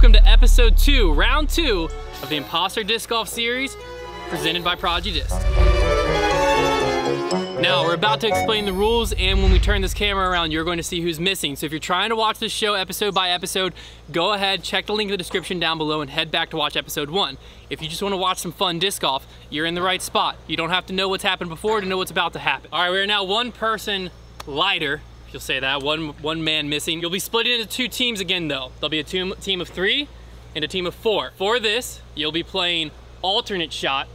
welcome to episode 2, round 2 of the Imposter Disc Golf Series presented by Prodigy Disc. Now, we're about to explain the rules, and when we turn this camera around, you're going to see who's missing. So if you're trying to watch this show episode by episode, go ahead, check the link in the description down below, and head back to watch episode 1. If you just want to watch some fun disc golf, you're in the right spot. You don't have to know what's happened before to know what's about to happen. All right, we're now one person lighter, if you'll say that, one man missing. You'll be split into 2 teams again, though. There'll be a team of 3 and a team of 4. For this, you'll be playing alternate shot,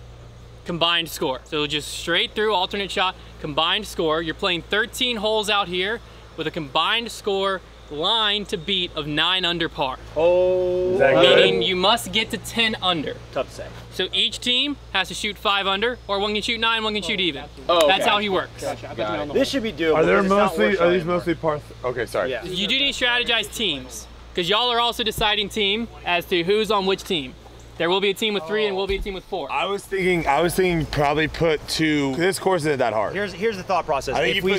combined score. So just straight through alternate shot, combined score. You're playing 13 holes out here with a combined score line to beat of 9 under par. Oh, is that good? Meaning you must get to 10 under. Tough to say. So each team has to shoot 5 under, or one can shoot 9, one can shoot even. Oh, that's how he works. Gotcha. This should be doable. Are these mostly par? Okay, sorry. Yeah. You do need to strategize teams, because y'all are also deciding team as to who's on which team. There will be a team with 3 and will be a team with 4. I was thinking probably put 2. This course isn't that hard. Here's the thought process. If we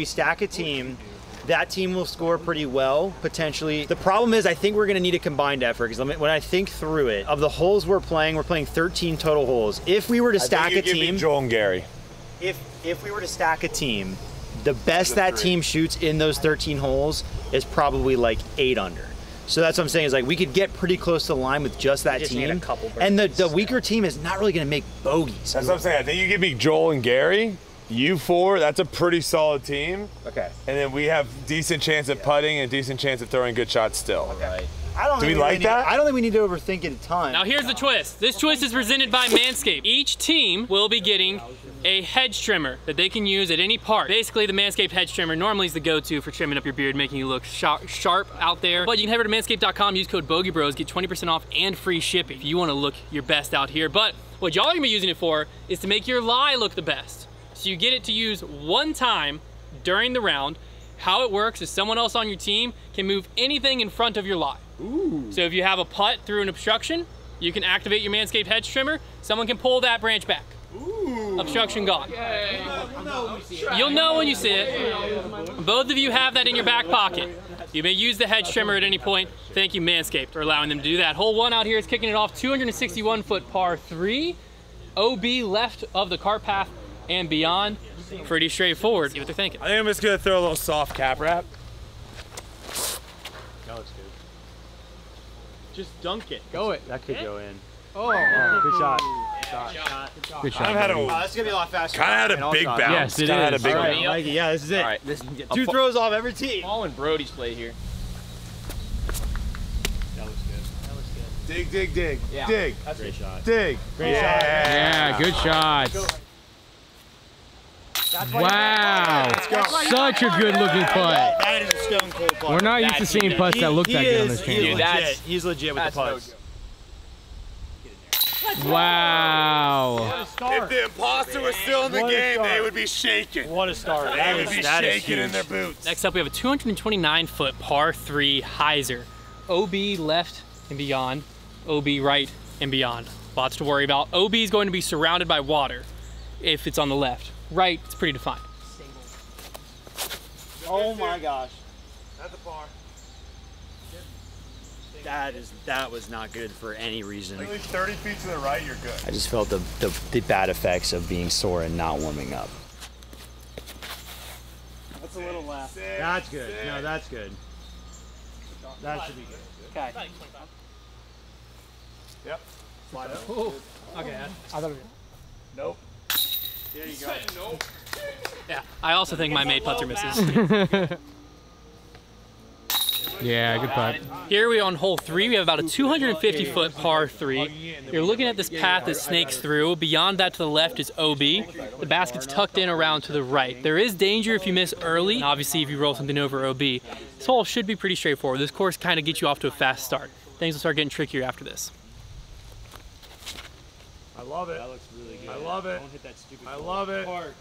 stack a team, that team will score pretty well, potentially. The problem is I think we're gonna need a combined effort, because when I think through it, of the holes we're playing 13 total holes. If we were to stack a team, Joel and Gary. If we were to stack a team, the best that team shoots in those 13 holes is probably like 8 under. So that's what I'm saying, is like we could get pretty close to the line with just that team. Need a couple and the weaker team is not really gonna make bogeys. That's what I'm saying. I think you give me Joel and Gary, you 4, that's a pretty solid team. Okay. And then we have decent chance at putting and decent chance of throwing good shots still. Okay. Do we like that? I don't think we need to overthink it a ton. Now here's the twist. This twist is presented by Manscaped. Each team will be getting a hedge trimmer that they can use at any part. Basically, the Manscaped hedge trimmer normally is the go-to for trimming up your beard, making you look sharp out there. But you can head over to manscaped.com, use code BogeyBros, get 20% off and free shipping if you want to look your best out here. But what y'all are gonna be using it for is to make your lie look the best. So you get it to use one time during the round. How it works is someone else on your team can move anything in front of your lie. Ooh. So if you have a putt through an obstruction, you can activate your Manscaped hedge trimmer. Someone can pull that branch back. Ooh. Obstruction gone. You'll know when you see it. Both of you have that in your back pocket. You may use the hedge trimmer at any point. Thank you, Manscaped, for allowing them to do that. Hole 1 out here is kicking it off, 261-foot par 3. OB left of the cart path and beyond. Pretty straightforward. See what they're thinking. I think I'm just gonna throw a little soft cap wrap. That looks good. Just dunk it. Go it. That could go in. Oh, good shot. Good shot. I've had this is gonna be a lot faster. Kind of had a big bounce. Yes, it Had a is. big All right, bounce. Mikey, yeah, this is it. All right, this 2 throws off every team. Paul and Brody's play here. That looks good. That looks good. Dig, dig, dig. Yeah. Dig. That's a great shot. Dig. Great shot. Yeah, good shots. Wow, such a good looking putt. That is a stone cold putt. We're not used to seeing putts that look that good on this channel. He's legit with the putts. Wow. If the imposter was still in the game, they would be shaking. What a start. They would be shaking in their boots. next up we have a 229-foot par 3 hyzer. OB left and beyond, OB right and beyond. Lots to worry about. OB is going to be surrounded by water if it's on the left. Right, it's pretty defined. Oh my gosh. That's a par. That was not good for any reason. At least 30 feet to the right, you're good. I just felt the bad effects of being sore and not warming up. That's a little left. That's good. No, that's good. That should be good. Okay. Yep. Slide out. Okay. I thought it was... Nope. There you go. Nope. Yeah, I also think my made putter misses. Yeah, good putt. Here we are on hole 3. We have about a 250-foot par 3. You're looking at this path that snakes through. Beyond that to the left is OB. The basket's tucked in around to the right. There is danger if you miss early. And obviously, if you roll something over OB. This hole should be pretty straightforward. This course kind of gets you off to a fast start. Things will start getting trickier after this. I love it. That looks really good. I love it. Don't hit that stupid I love it. part.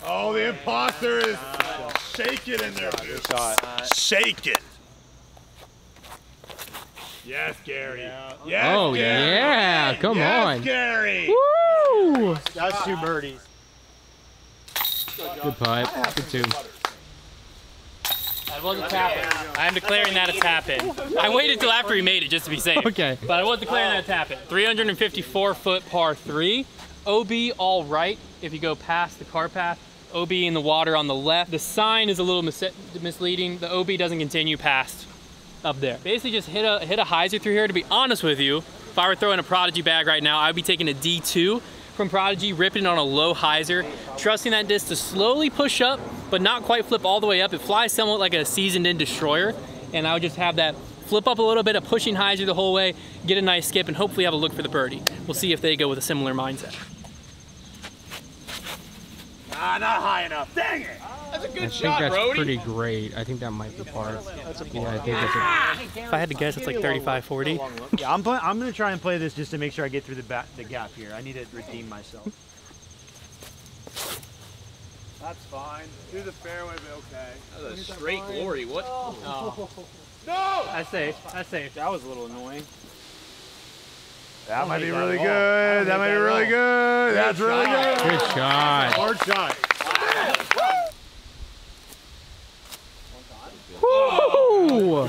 Oh, the imposter is shaking in their boots. Shaking. Yes, Gary. Yes, Oh, Gary. yeah, come on. Yes, Gary. Woo! That's 2 birdies. Good putt. Good 2. That wasn't tapping. I am declaring that a tap-in. I waited till after he made it just to be safe. Okay. But I was declaring that a tap-in. 354-foot par 3. OB all right if you go past the car path. OB in the water on the left. The sign is a little misleading. The OB doesn't continue past up there. Basically just hit a hyzer through here. To be honest with you, if I were throwing a Prodigy bag right now, I would be taking a D2 from Prodigy, ripping it on a low hyzer, trusting that disc to slowly push up, but not quite flip all the way up. It flies somewhat like a seasoned-in destroyer, and I would just have that flip up a little bit, a pushing hyzer the whole way, get a nice skip, and hopefully have a look for the birdie. We'll see if they go with a similar mindset. Ah, not high enough. Dang it! That's a good shot, I think that's Brody. pretty great. I think that might be par. Yeah, I think that's If I had to guess, it's like 35-40. Yeah, I'm gonna try and play this just to make sure I get through the gap here. I need to redeem myself. That's fine. Through the fairway, but okay. That's a straight glory. What? Oh. No! That's safe. That's safe. That was a little annoying. That might be really good. That might be really good. That's really good. Good shot. Hard shot. Woo!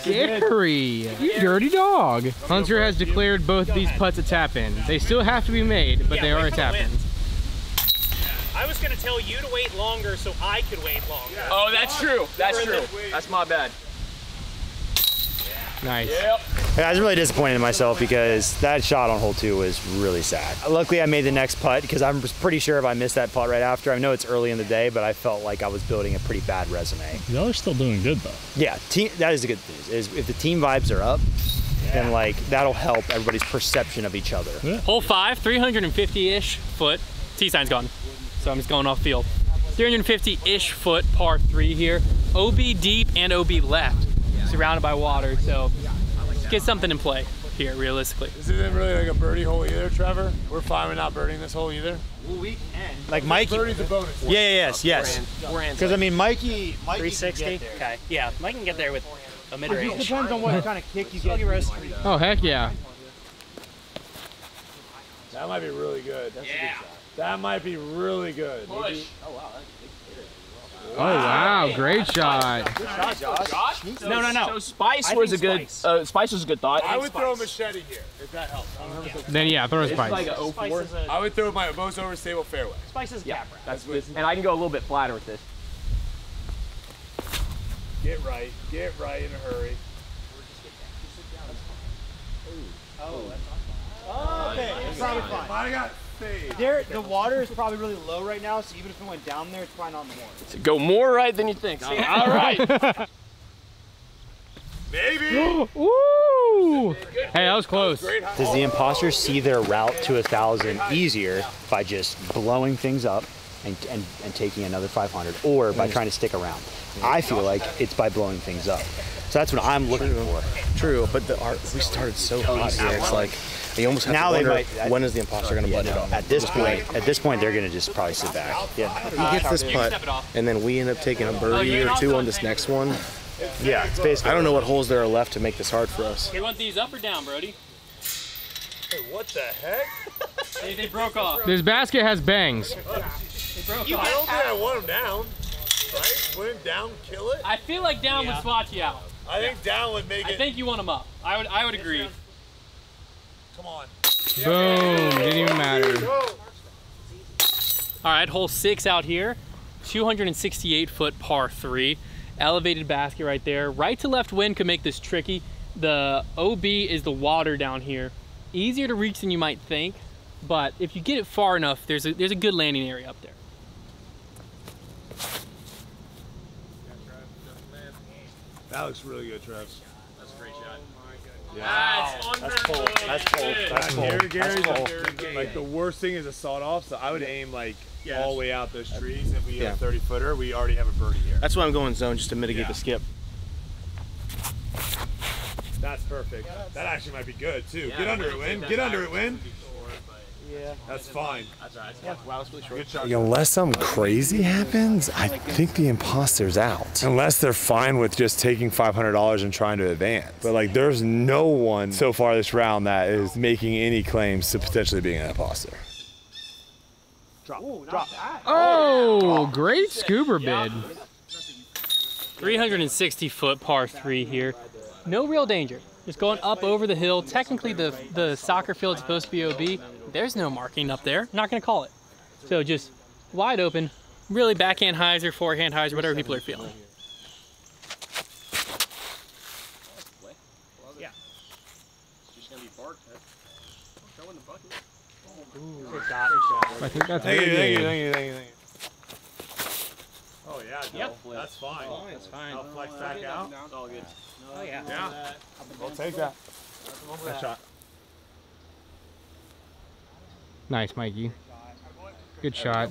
Gary, you dirty dog. Hunter has declared both of these putts a tap-in. They still have to be made, but they are a tap-in. I was going to tell you to wait longer so I could wait longer. Oh, that's true. That's true. That's my bad. Nice. Yep. I was really disappointed in myself because that shot on hole 2 was really sad. Luckily, I made the next putt because I'm pretty sure if I missed that putt right after, I know it's early in the day, but I felt like I was building a pretty bad resume. Y'all are still doing good though. Yeah, that is the good news. Is if the team vibes are up, then like that'll help everybody's perception of each other. Yeah. Hole 5, 350-ish foot. T-sign's gone, so I'm just going off field. 350-ish foot par 3 here. OB deep and OB left, surrounded by water, so get something in play here, realistically. This isn't really like a birdie hole either, Trevor. We're fine with not birding this hole either. Like Mikey. Birdie's a bonus. Yes. Because I mean, Mikey 360? Okay. Yeah, Mike can get there with a It mid-range. just depends on what kind of kick you get. Oh, heck yeah. That might be really good. That's a good shot. That might be really good. Push. Oh, wow. Great shot. Good shot, Josh. No. So Spice was a good. Spice was a good thought. I would throw a machete here if that helps. Then, yeah, throw a It's spice. like a 04. I would throw my most overstable fairway. Spice is Yeah, cap right. that's good. And I can go a little bit flatter with this. Get right in a hurry. Okay, it's probably fine. I got saved. The water is probably really low right now, so even if it went down there, it's probably not more. Go more right than you think. All right. Maybe. Woo! Hey, that was close. Does the imposter see their route to 1,000 easier by just blowing things up and taking another 500, or by trying to stick around? I feel like it's by blowing things up. So that's what I'm looking for. True, but we started so hot here. It's like you almost have Now to they wonder might- when is the imposter going to butt it off. At this point, they're gonna just probably sit back. Yeah. He gets this putt, and then we end up taking a birdie or two on this next one. Yeah. It's basically. I don't know what holes there are left to make this hard for us. You want these up or down, Brody? Hey, what the heck? They broke off. This basket has bangs. They broke I off. don't think I want him down. Right? Put him down, kill it. I feel like down would spot you out. I think down would make it. I think you want them up. I would agree. Come on. Boom. Didn't even matter. Go. All right, hole 6 out here. 268-foot par 3. Elevated basket right there. Right to left wind could make this tricky. The OB is the water down here. Easier to reach than you might think, but if you get it far enough, there's a good landing area up there. That looks really good, Trev. That's a great shot. That's cold. That's cold. That's cold. That's cold. Like the worst thing is a sawed off, so I would aim like all the way out those trees. If we get a 30-footer, we already have a birdie here. That's why I'm going zone, just to mitigate the skip. That's perfect. That actually might be good too. Get under it, Win. Get under it, Win. Yeah. That's fine. That's all right. Yeah. Wow, that's really short. Good shot. Unless something crazy happens, I think the imposter's out. Unless they're fine with just taking $500 and trying to advance. But like, there's no one so far this round that is making any claims to potentially being an imposter. Drop. Drop. Oh, great scuba bid. 360-foot par 3 here. No real danger. Just going up over the hill. Technically, the soccer field's supposed to be OB. There's no marking up there. Not going to call it. So just wide open. Really backhand hyzer, forehand hyzer, whatever people are feeling. Yeah. It's just going to be barked. Throw in the bucket. Good shot. I think that's Thank you, really thank you. Oh yeah, Yep. that's fine. That's fine. I'll flex back out. It's all good. Oh yeah. Yeah. We'll take that. Nice shot. Nice, Mikey. Good shot.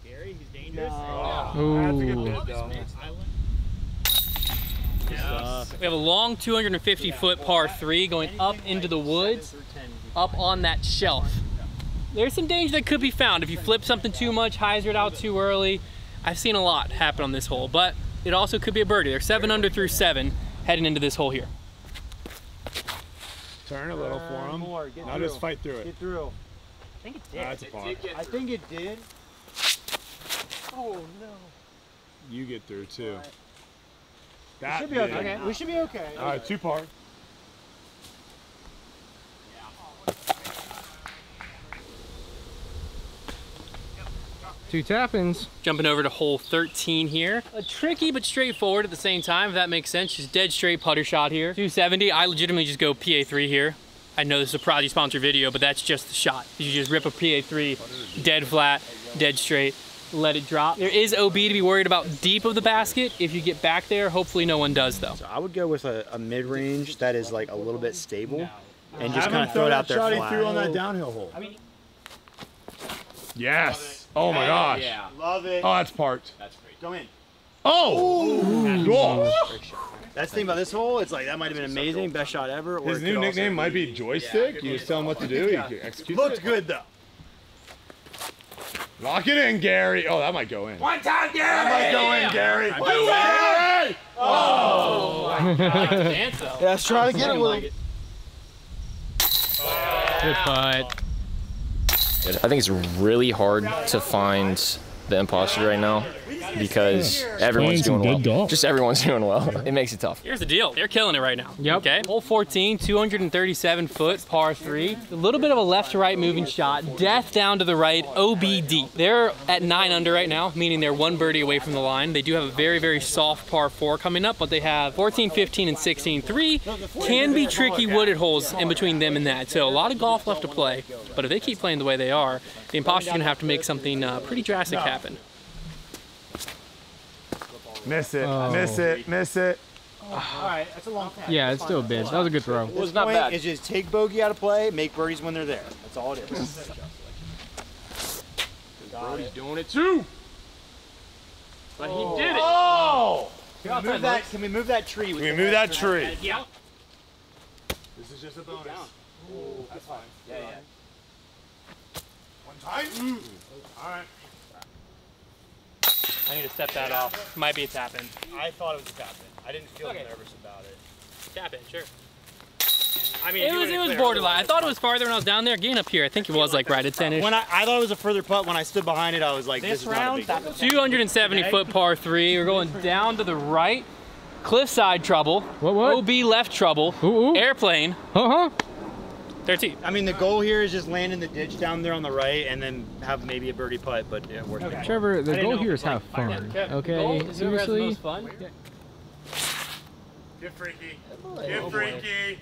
Gary, he's dangerous. That's a good bit, though. We have a long 250-foot par 3 going up into the woods, up on that shelf. There's some danger that could be found if you flip something too much, hyzer it out too early. I've seen a lot happen on this hole, but it also could be a birdie. They're 7 under through 7 heading into this hole here. Turn a little for him. Now just fight through it. Get through. I think it did. That's a par. I think it did. Oh no. You get through too. We That should be okay. did. We should be okay. All right, 2 par. Two tap-ins. Jumping over to hole 13 here. A tricky but straightforward at the same time, if that makes sense. Just dead straight putter shot here. 270, I legitimately just go PA3 here. I know this is a Prodigy sponsored video, but that's just the shot. You just rip a PA3, dead flat, dead straight, let it drop. There is OB to be worried about deep of the basket. If you get back there, hopefully no one does though. So I would go with a mid-range that is like a little bit stable and just kind of throw it out there Shot he flat. threw on that downhill hole. Yes. Oh my gosh. Yeah. Love it. Oh, that's parked. That's great. Go in. Oh! Whoa. That's the thing about this hole. It's like that might have been amazing, best shot ever. Or His it new could also nickname might be Joystick. You just tell him what to do. He executes Looked it. good though. Lock it in, Gary. Oh, that might go in. One time, Gary! That might go in, Gary. Do it, Gary! Oh! Dance though. Yeah, let's try to get it with him. Good putt. I think it's really hard to find the imposter right now because everyone's doing well. Just everyone's doing well. It makes it tough. Here's the deal. They're killing it right now. Yep. Okay. Hole 14, 237-foot par 3. A little bit of a left to right moving shot. Death down to the right, OB deep. They're at 9 under right now, meaning they're 1 birdie away from the line. They do have a very, very soft par 4 coming up, but they have 14, 15, and 16. 3 can be tricky wooded holes in between them and that. So a lot of golf left to play, but if they keep playing the way they are, the imposter's gonna have to make something pretty drastic happen. Miss it, Oh. miss it, miss it. All right, that's a long pass. Yeah, it's still big. That was a good throw. It was not bad. It's just take bogey out of play, make birdies when they're there. That's all it is. Brody's doing it too. But he did it. Oh! Can we move that tree? Can we move that tree? Yeah. This is just a bonus. That's fine. Yeah, yeah. One time? All right. I need to step that off. Might be a tap in. I thought it was a tap in. I didn't feel nervous about it. Tap in, sure. I mean, It was borderline. I thought it was farther when I was down there. Getting up here, I think it was like right at 10-ish. When I thought it was a further putt, when I stood behind it, I was like, this is not a big deal. 270-foot par 3. We're going down to the right. Cliffside trouble. What? OB left trouble. Ooh. Airplane. 13. I mean, the goal here is just land in the ditch down there on the right and then have maybe a birdie putt, but yeah, worst case. Trevor, the goal here is have fun. Okay, seriously? Get freaky. Get freaky.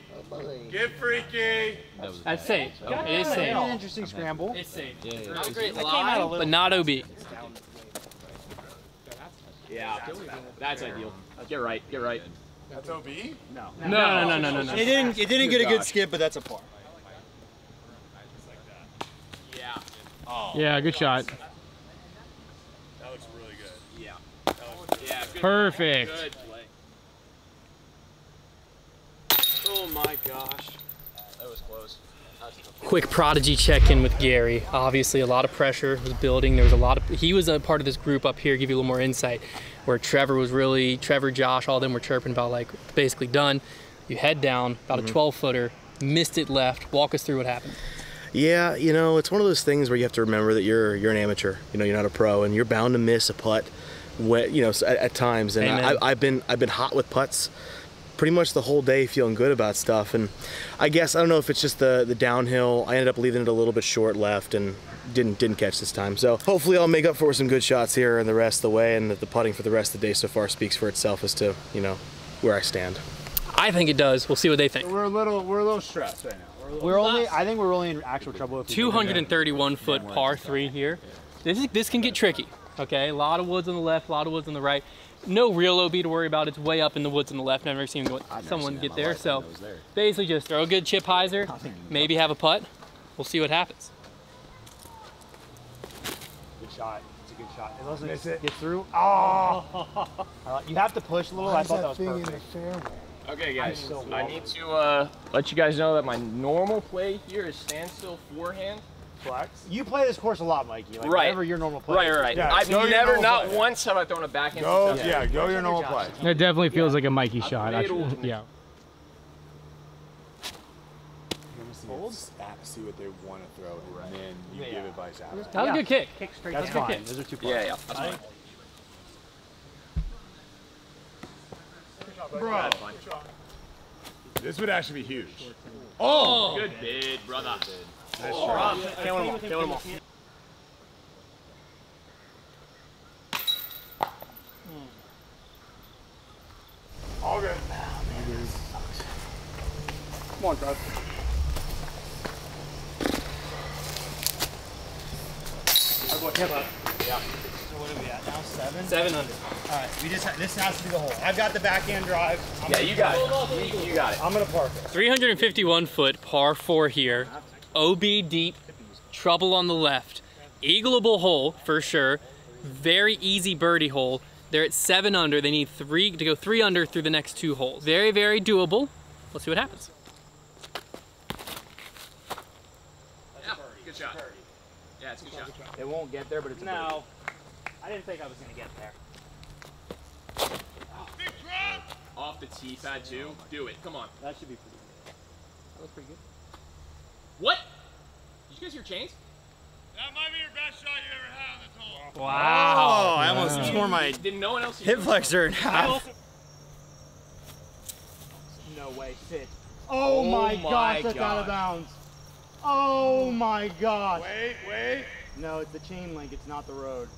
Get freaky. That's safe. It is safe. An interesting scramble. It's safe. Not great live, but not OB. Yeah, that's ideal. Get right, get right. That's OB? No. No. It didn't get a good skip, but that's a par. Yeah, good shot. That looks really good. Yeah. Perfect. Good play. Oh my gosh. That was close. Quick Prodigy check-in with Gary. Obviously a lot of pressure was building. There was a lot of, he was a part of this group up here, give you a little more insight, where Trevor, Josh, all of them were chirping about like basically done. You head down, about a 12-footer, missed it left. Walk us through what happened. Yeah, you know, it's one of those things where you have to remember that you're an amateur. You know, you're not a pro, and you're bound to miss a putt you know, at times, and I've been hot with putts pretty much the whole day, feeling good about stuff. And I guess I don't know if it's just the downhill. I ended up leaving it a little bit short left and didn't catch this time. So hopefully I'll make up for some good shots here and the rest of the way, and that the putting for the rest of the day so far speaks for itself as to, you know, where I stand. I think it does. We'll see what they think. We're a little stressed right now. I think we're only in actual trouble. 231 foot par 3 here. This can get tricky. Okay, a lot of woods on the left, a lot of woods on the right. No real OB to worry about. It's way up in the woods on the left. Never seen someone get there. So basically just throw a good chip hyzer, maybe have a putt. We'll see what happens. Good shot. It's a good shot. It doesn't get through. Oh! You have to push a little. I thought that was perfect. Okay, guys, I need to let you guys know that my normal play here is standstill forehand. Flex. You play this course a lot, Mikey. Like, right. Whatever your normal play. Right. Yeah, I've never, not once have I thrown a backhand. Go your normal play. That definitely feels like a Mikey shot. Yeah. See what they want to throw, and then you give advice after. That was a good kick. Kick straight. That's fine. Those are 2 points. Yeah, that's fine. Bro. This would actually be huge. Oh! Good bid, brother. Nice try. Killing him off. All good. Come on, Trav. Yeah. So what are we at now? 7? 7 under. All right. This has to be the hole. I've got the backhand drive. Yeah, you got it. You got it. I'm gonna park it. 351 foot par 4 here. OB deep, trouble on the left. Eagleable hole for sure. Very easy birdie hole. They're at 7 under. They need to go 3 under through the next 2 holes. Very, very doable. Let's see what happens. Yeah, good shot. Yeah, it's a good shot. It won't get there, but it's No, I didn't think I was going to get there. Off the tee pad too. Do it. Come on. That should be pretty good. That was pretty good. What? Did you guys hear chains? That might be your best shot you ever had on this hole. Wow. Oh, I almost tore my Didn't no one else hip flexor in half. No way. Sit. Oh my gosh, that's out of bounds. Oh my gosh. Wait. No, it's the chain link. It's not the road.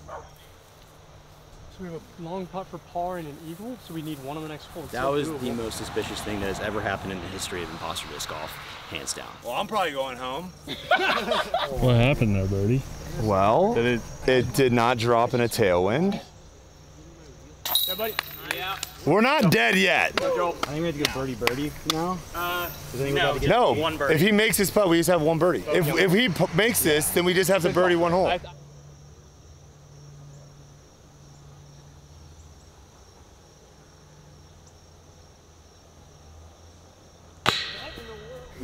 So we have a long putt for par and an eagle, so we need one on the next hole. That was the most suspicious thing that has ever happened in the history of Imposter Disc Golf, hands down. Well, I'm probably going home. What happened there, Birdie? Well, it did not drop in a tailwind. Yeah, buddy. Yeah. We're not dead yet. I think we have to go birdie now. No, No, one birdie. if he makes this putt, we just have one birdie. If he makes this, then we just have to birdie one hole.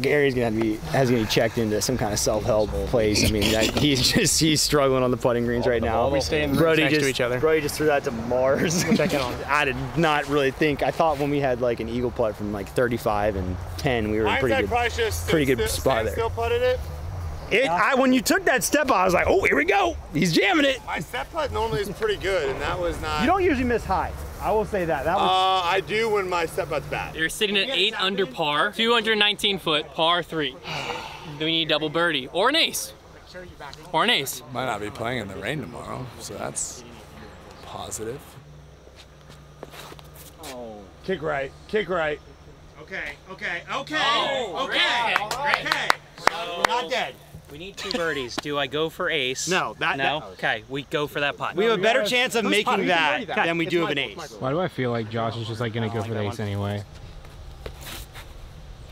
Gary's has gonna be checked into some kind of self-help place. I mean, he's struggling on the putting greens right now. We stay in rooms next to each other. Brody just threw that to Mars. I did not really think. I thought when we had like an eagle putt from like 35 and 10, we were in pretty good spot there. Still putted it. When you took that step, I was like, oh, here we go. He's jamming it. My step putt normally is pretty good, and that was not. You don't usually miss high. I will say that. That was. I do when my step putt's bad. You're sitting at 8 under par, 219 foot, par 3. We need double birdie or an ace. Or an ace. Might not be playing in the rain tomorrow, so that's positive. Oh. Kick right. Okay. We're not dead. We need 2 birdies. Do I go for ace? No. Okay, we go for that putt. We have a better chance of making that than we do of an ace. Why do I feel like Josh is just like gonna go for the ace anyway?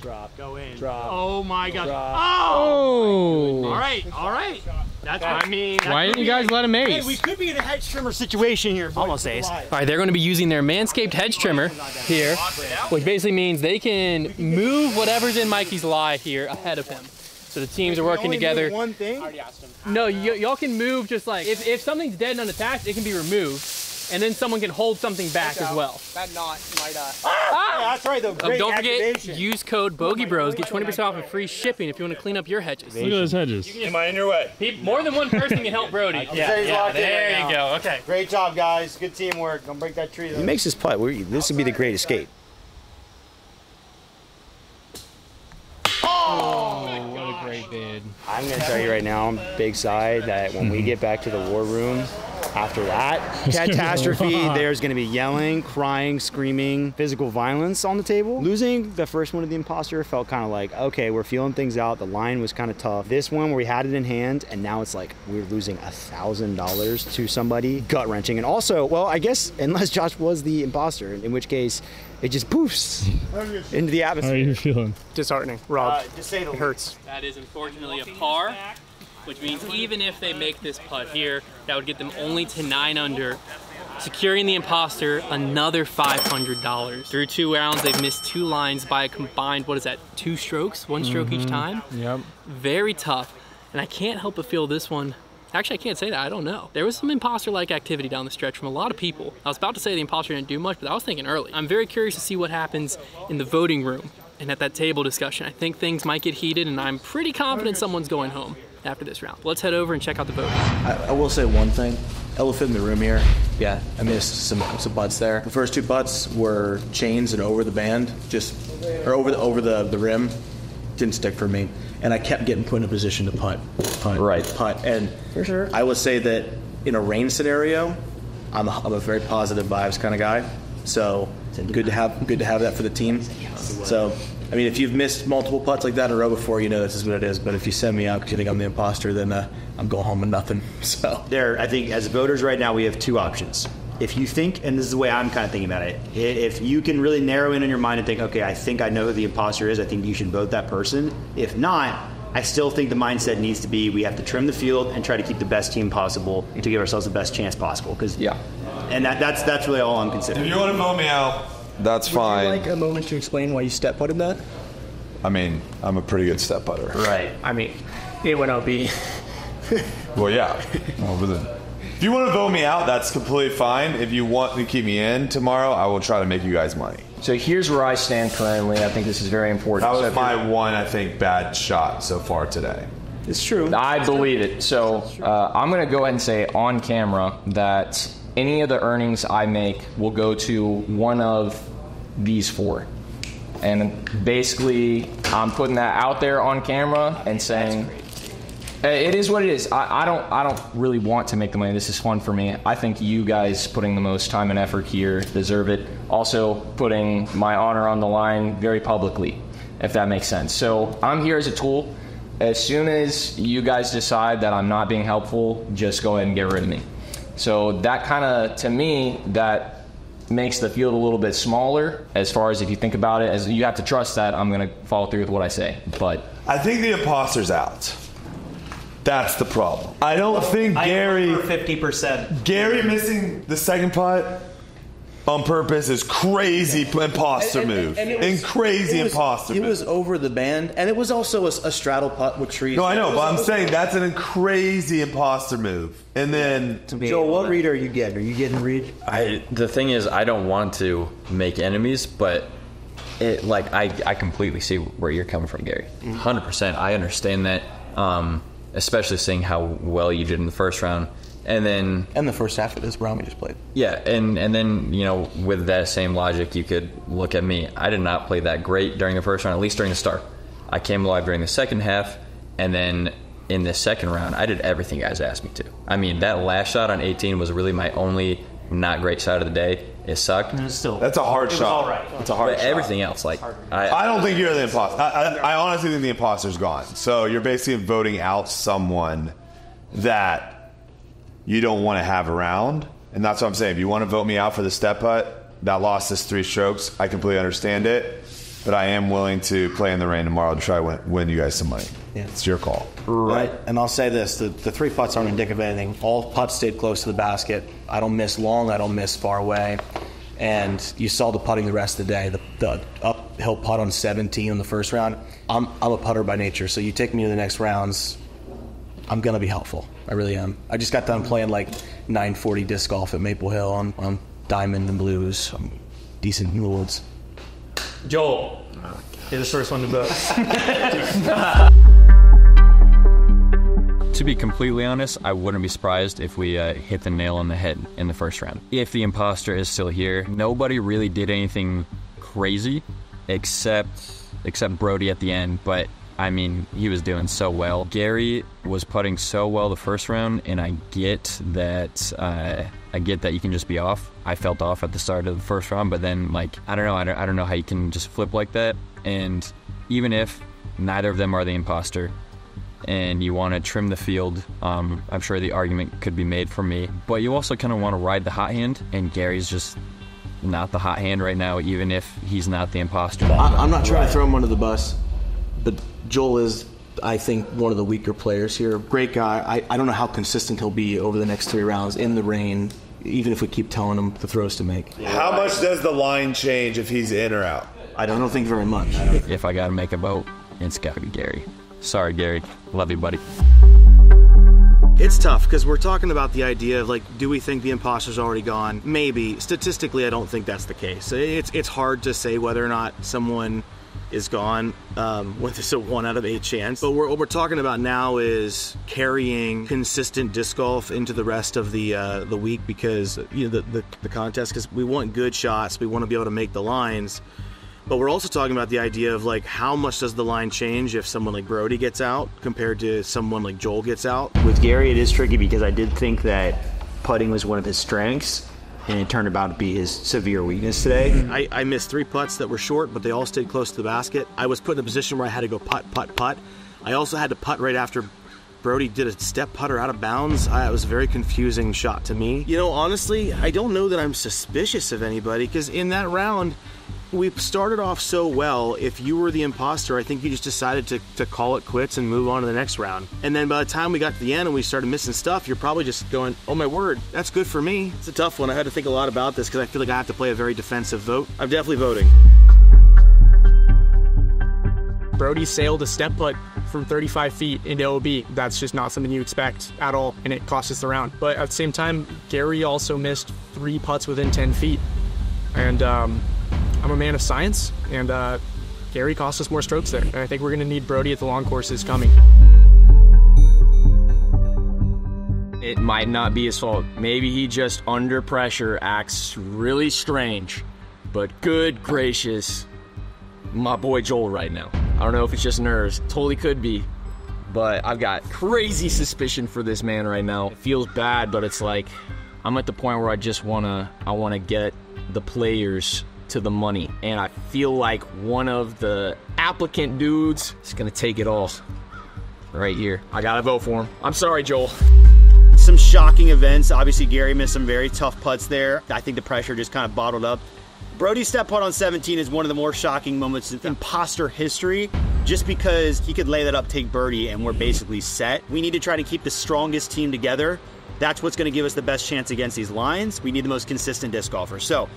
Drop. Go in. Drop. Oh my God. Oh! All right. That's what I mean. Why didn't you guys let him ace? Hey, we could be in a hedge trimmer situation here. Almost ace. All right, they're going to be using their Manscaped hedge trimmer here, which basically means they can move whatever's in Mikey's lie here ahead of him. So the teams are working together. One thing. No, y'all can move just like, if something's dead and unattached, it can be removed. and then someone can hold something back as well. That knot might. Ah! Yeah, that's right though. Great Don't forget, activation. use code BogeyBros. Get 20% off and free shipping if you want to clean up your hedges. Look at those hedges. Am I in your way? More than one person can help Brody. There you go. Okay. Great job, guys. Good teamwork. Don't break that tree. Though. He makes his putt. This would be the great escape. Oh, what a great bid. I'm going to tell you right now, on big side, that when we get back to the war room, after that catastrophe, there's going to be yelling, crying, screaming, physical violence on the table. Losing the first one of the imposter felt kind of like, okay, we're feeling things out. The line was kind of tough. This one where we had it in hand, and now it's like we're losing $1,000 to somebody, gut-wrenching. And also, well, I guess, unless Josh was the imposter, in which case, it just poofs into the atmosphere. How are you feeling? Disheartening. Rob. Just say the it hurts. That is unfortunately a par, which means even if they make this putt here, that would get them only to 9 under, securing the imposter another $500. Through 2 rounds, they've missed 2 lines by a combined, what is that, 2 strokes? 1 stroke each time? Yep. Very tough. And I can't help but feel this one. Actually, I can't say that, I don't know. There was some imposter-like activity down the stretch from a lot of people. I was about to say the imposter didn't do much, but I was thinking early. I'm very curious to see what happens in the voting room and at that table discussion. I think things might get heated, and I'm pretty confident someone's going home after this round. Let's head over and check out the voting. I will say one thing. Elephant in the room here. Yeah, I missed some putts there. The first 2 putts were chains and over the band, or over the rim. Didn't stick for me. And I kept getting put in a position to putt. And for sure, I would say that in a rain scenario, I'm a very positive vibes kind of guy. So good to have that for the team. So I mean, if you've missed multiple putts like that in a row before, you know this is what it is. But if you send me out because you think I'm the imposter, then I'm going home with nothing. So I think as voters right now, we have 2 options. If you think, and this is the way I'm kind of thinking about it, if you can really narrow in your mind and think, okay, I think I know who the imposter is, I think you should vote that person. If not, I still think the mindset needs to be we have to trim the field and try to keep the best team possible to give ourselves the best chance possible. And that's really all I'm considering. If you want to vote me out, that's fine. Would you like a moment to explain why you step putted that? I mean, I'm a pretty good step putter. Right. I mean, it went OB. Well, yeah. If you want to vote me out, that's completely fine. If you want to keep me in tomorrow, I will try to make you guys money. So here's where I stand currently. I think this is very important. That was my one, I think, bad shot so far today. It's true. I believe it. So I'm going to go ahead and say on camera that any of the earnings I make will go to one of these 4. And basically, I'm putting that out there on camera and saying, it is what it is. I don't really want to make the money. This is fun for me. I think you guys putting the most time and effort here deserve it. Also putting my honor on the line very publicly, if that makes sense. So I'm here as a tool. As soon as you guys decide that I'm not being helpful, just go ahead and get rid of me. So that kind of, to me, that makes the field a little bit smaller as far as if you think about it. As you have to trust that I'm going to follow through with what I say. But I think the imposter's out. That's the problem. I don't think Gary... 50%. Gary missing the second putt on purpose is crazy imposter move. Imposter move. It was over the band, and it was also a straddle putt with trees. No, I know, but I'm saying that's a crazy imposter move. And then... Joel, what read are you getting? Are you getting read? The thing is, I don't want to make enemies, but... I completely see where you're coming from, Gary. 100%. I understand that. Especially seeing how well you did in the first round, and the first half of this round we just played. Yeah, and then with that same logic, you could look at me. I did not play that great during the first round, at least during the start. I came alive during the second half, and then in the second round, I did everything you guys asked me to. I mean, that last shot on 18 was really my only not great shot of the day. It sucked. That's a hard shot. All right. It's a hard shot. Everything else, I don't think you're the imposter. I honestly think the imposter's gone. So you're basically voting out someone that you don't want to have around. And that's what I'm saying. If you want to vote me out for the step putt, that lost us 3 strokes. I completely understand it. But I am willing to play in the rain tomorrow to try to win you guys some money. Yeah. It's your call. Right. And I'll say this, the 3 putts aren't indicative of anything. All putts stayed close to the basket. I don't miss long, I don't miss far away. And you saw the putting the rest of the day. The uphill putt on 17 in the first round. I'm a putter by nature, so you take me to the next rounds, I'm going to be helpful. I really am. I just got done playing like 940 disc golf at Maple Hill on Diamond and Blues. Decent in the woods. Joel, you're the first one to vote. To be completely honest, I wouldn't be surprised if we hit the nail on the head in the first round. If the imposter is still here, nobody really did anything crazy except Brody at the end, but I mean, he was doing so well. Gary was putting so well the first round, and I get that you can just be off. I felt off at the start of the first round, but then like I don't know how you can just flip like that. And even if neither of them are the imposter, and you want to trim the field, I'm sure the argument could be made for me. But you also kind of want to ride the hot hand, and Gary's just not the hot hand right now, even if he's not the imposter. I'm not trying to throw him under the bus, but Joel is, I think, one of the weaker players here. Great guy. I don't know how consistent he'll be over the next 3 rounds in the rain, even if we keep telling him the throws to make. How much does the line change if he's in or out? I don't think very much. If I got to make a vote, it's got to be Gary. Sorry, Gary. Love you, buddy. It's tough because we're talking about the idea of like, do we think the imposter's already gone? Maybe. Statistically, I don't think that's the case. It's hard to say whether or not someone is gone with this a 1 out of 8 chance. But what we're talking about now is carrying consistent disc golf into the rest of the week, because the contest, because we want good shots, we want to be able to make the lines. But we're also talking about the idea of like, how much does the line change if someone like Brody gets out compared to someone like Joel gets out? With Gary, it is tricky because I did think that putting was one of his strengths, and it turned out to be his severe weakness today. I missed 3 putts that were short, but they all stayed close to the basket. I was put in a position where I had to go putt, putt, putt. I also had to putt right after Brody did a step putter out of bounds. It was a very confusing shot to me. Honestly, I don't know that I'm suspicious of anybody, because in that round, we started off so well. If you were the imposter, I think you just decided to call it quits and move on to the next round. And then by the time we got to the end and we started missing stuff, you're probably just going, oh my word, that's good for me. It's a tough one. I had to think a lot about this because I feel like I have to play a very defensive vote. I'm definitely voting. Brody sailed a step putt from 35 feet into OB. That's just not something you expect at all, and it cost us the round. But at the same time, Gary also missed 3 putts within 10 feet. And I'm a man of science, and Gary cost us more strokes there. And I think we're going to need Brody at the long courses coming. It might not be his fault. Maybe he just, under pressure, acts really strange. But good gracious, my boy Joel right now. I don't know if it's just nerves. Totally could be. But I've got crazy suspicion for this man right now. It feels bad, but it's like I'm at the point where I want to get the players to the money, and I feel like one of the applicant dudes is gonna take it all right here. I gotta vote for him. I'm sorry, Joel. Some shocking events. Obviously, Gary missed some very tough putts there. I think the pressure just kind of bottled up. Brody's step putt on 17 is one of the more shocking moments in imposter history, just because he could lay that up, take birdie, and we're basically set. We need to try to keep the strongest team together. That's what's going to give us the best chance against these lines. We need the most consistent disc golfers. So,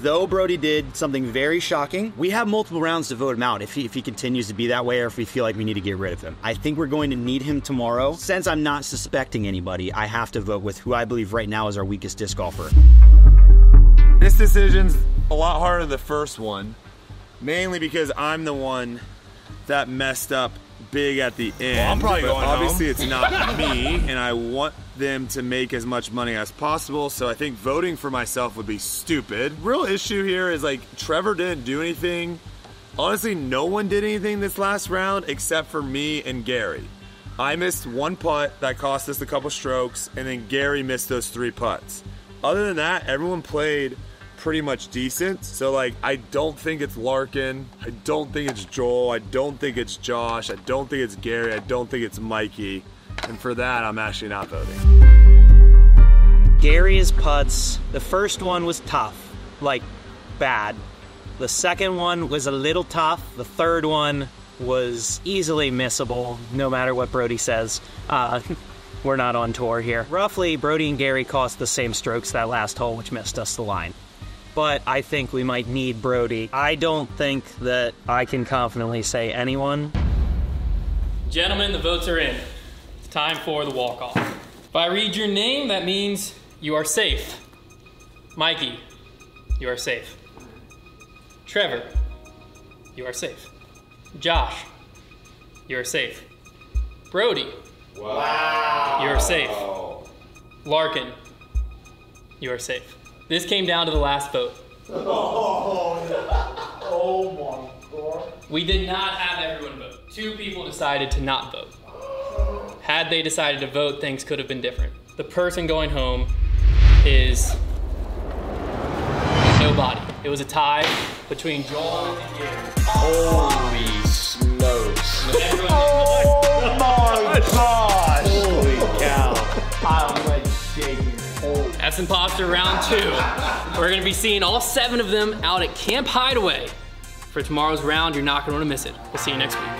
though Brody did something very shocking, we have multiple rounds to vote him out if he continues to be that way, or if we feel like we need to get rid of him. I think we're going to need him tomorrow. Since I'm not suspecting anybody, I have to vote with who I believe right now is our weakest disc golfer. This decision's a lot harder than the first one, mainly because I'm the one that messed up big at the end. Well, I'm probably going obviously home. It's not me, and I want them to make as much money as possible, so I think voting for myself would be stupid. Real issue here is like Trevor didn't do anything. Honestly, no one did anything this last round except for me and Gary. I missed 1 putt that cost us a couple strokes, and then Gary missed those 3 putts. Other than that, everyone played pretty much decent. So like, I don't think it's Larkin, I don't think it's Joel, I don't think it's Josh, I don't think it's Gary, I don't think it's Mikey, and for that I'm actually not voting. Gary's putts, the first one was tough, like bad. The second one was a little tough. The third one was easily missable, no matter what Brody says. We're not on tour here. Roughly, Brody and Gary cost the same strokes that last hole, which missed us the line. But I think we might need Brody. I don't think that I can confidently say anyone. Gentlemen, the votes are in. time for the walk-off. If I read your name, that means you are safe. Mikey, you are safe. Trevor, you are safe. Josh, you are safe. Brody, wow, you are safe. Larkin, you are safe. This came down to the last vote. Oh my God. We did not have everyone vote. 2 people decided to not vote. Had they decided to vote, things could have been different. The person going home is nobody. It was a tie between Joel and Gary. Holy smokes. Oh my gosh. Holy cow. I'm like shaking. That's Imposter round 2. We're gonna be seeing all 7 of them out at Camp Hideaway. For tomorrow's round, you're not gonna wanna miss it. We'll see you next week.